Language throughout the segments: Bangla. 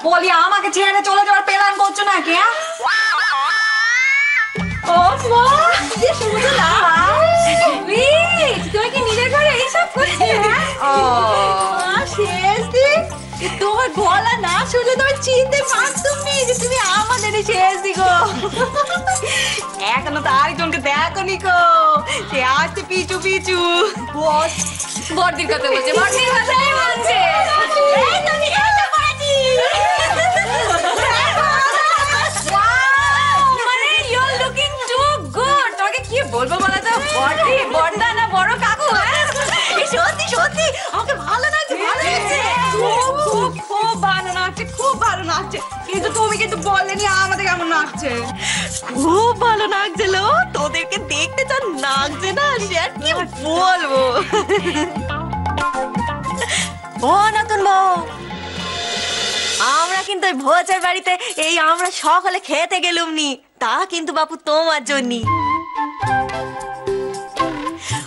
বলি আমাকে ছেড়ে চলে যাওয়ার প্ল্যান করছো নাকি? ও মা, কি সুন্দর লাগছে। তুমি কি নিজের ঘরে এইসব করছিলে? ও মা, শেষ দিন তোমার গলা না শুনলে তুমি চিনতে পারতুম নি যে তুমি আমাদের শেষ দিগো। এখনো তো আরেকজনকে দেখো নিকো, সে আসছে পিছু পিছু। বস বড়দির কথা বলছে, বড়দির কথাই বলছে। মানে ইউ লুকিং টু গুড। তোমাকে কি বলবো বলো তো, বড়দি বড়দা না বড় কাকু? সত্যি সত্যি আমাকে ভালো লাগছে, ভালো লাগছে, খুব খুব ভালো লাগছে, খুব ভালো লাগছে। কিন্তু তুমি কিন্তু বললেনি আমাদের কেমন লাগছে। খুব ভালো লাগছিল, তোদেরকে দেখতে তো লাগছে না, সে আর কি বলবো। ও নতুন বউ, আমরা কিন্তু ওই ভোজের বাড়িতে এই আমরা সকলে খেতে গেলুম নি, তা কিন্তু বাপু তোমার জন্যই।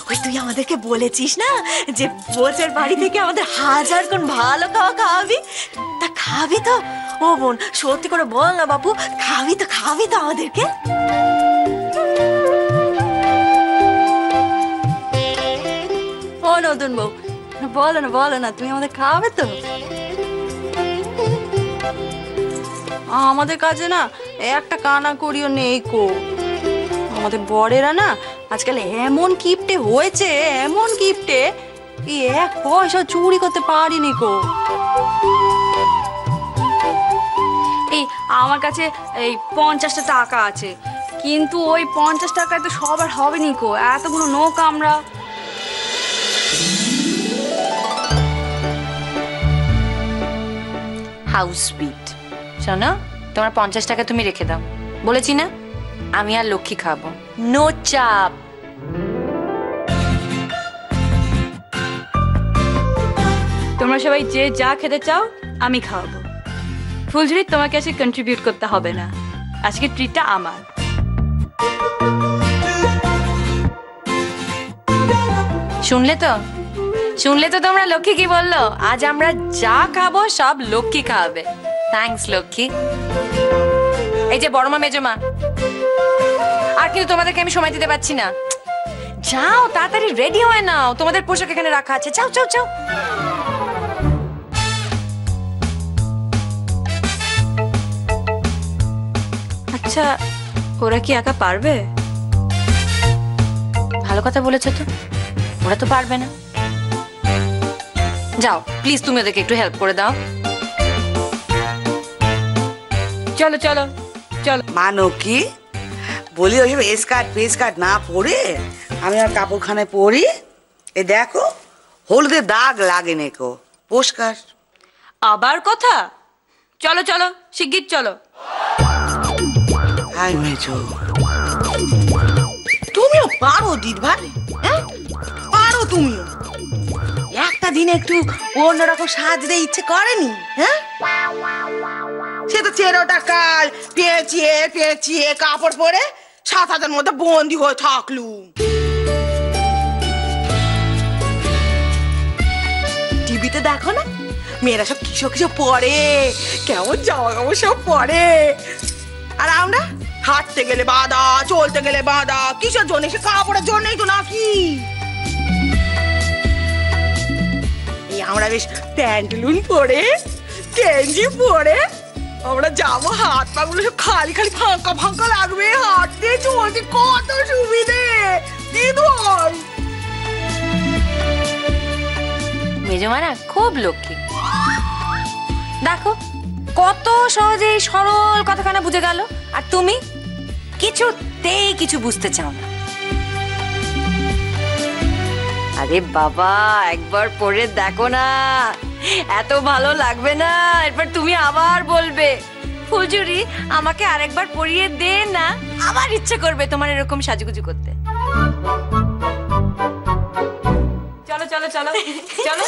ওই তুই আমাদেরকে বলেছিস না যে ভোজের বাড়ি থেকে আমাদের 1000 গুণ ভালো খাওয়া খাওয়াবি, তা খাবি তো? ও বোন, সত্যি করে বল না বাপু, খাবি তো, খাবি তো আমাদেরকে? ও নতুন বউ, বলো না, বলো না, তুমি আমাদের খাওয়াবে তো? আমাদের কাছে না একটা কানা করিও নেই কো। আমাদের বরেরা না আজকাল এমন কিপটে হয়েছে, এমন কিপটে, কি এক পয়সা চুরি করতে পারিনি কো। এই আমার কাছে এই 50টা টাকা আছে, কিন্তু ওই 50 টাকায় তো সবার হবে নি কো, এতগুলো নোক আমরা। হাউস বিট। শোনো, তোমার 50 টাকা তুমি রেখে দাও, বলেছি না আমি আর লক্ষ্মী খাবো। নো চাপ। তোমরা সবাই যে যা খেতে চাও আমি খাওয়াবো। ফুলঝুরি, তোমাকে আজকে কন্ট্রিবিউট করতে হবে না, আজকে ট্রিটটা আমার। শুনলে তো, শুনলে তো তোমরা, লক্ষ্মী কি বললো? আজ আমরা যা খাবো সব লক্ষ্মী খাওয়াবে। থ্যাঙ্কস লক্ষ্মী। এই যে বড় মা, মেজো মা, আর কিন্তু তোমাদেরকে আমি সময় দিতে পারছি না। যাও তাড়াতাড়ি রেডি হয়ে নাও, তোমাদের পোশাক এখানে রাখা আছে, যাও যাও যাও। আচ্ছা, ওরা কি একা পারবে? ভালো কথা বলেছো তো, ওরা তো পারবে না। যাও প্লিজ, তুমি ওদেরকে একটু হেল্প করে দাও। চলো চলো চলো। মানো কি বলি, ওইসব স্কার্ট না পরে আমি আর কাপড়খানে পরি। এ দেখো, হলুদের দাগ লাগে নেকো, পরিষ্কার। আবার কথা? চলো চলো, শিগগির চলো। হাই মেজো, তুমিও পারো দিদ ভাই, হ্যাঁ পারো তুমি। একটা দিন একটু অন্যরকম সাজতে ইচ্ছে করেনি? হ্যাঁ, সে তো 13টা কাল পেঁচিয়ে পেঁচিয়ে কাপড় পরে 7,000 মধ্যে বন্দি হয়ে থাকলুম। টিভিতে দেখো না, মেয়েরা সব কিসব কিসব পরে, কেমন জামা কাপড় সব পরে। আর আমরা হাঁটতে গেলে বাঁধা, চলতে গেলে বাঁধা, কিসের জন্য? সে কাপড়ের জন্যই তো নাকি? এই আমরা বেশ প্যান্টলুন পরে, গেঞ্জি পরে আমরা যাবো, হাত পা গুলো সব খালি খালি ফাঁকা ফাঁকা লাগবে, হাঁটতে চলতে কত সুবিধে দিদি। মেজো মা না খুব লক্ষ্মী, দেখো কত সহজে সরল কথাখানা বুঝে গেল, আর তুমি কিছুতেই কিছু বুঝতে চাও না। আরে বাবা, একবার পরে দেখো না, এত ভালো লাগবে না? এরপর তুমি আবার বলবে, ফুলঝুরি আমাকে আরেকবার পরিয়ে দে না, আবার ইচ্ছে করবে তোমার এরকম সাজুগুজু করতে। চলো চলো চলো চলো।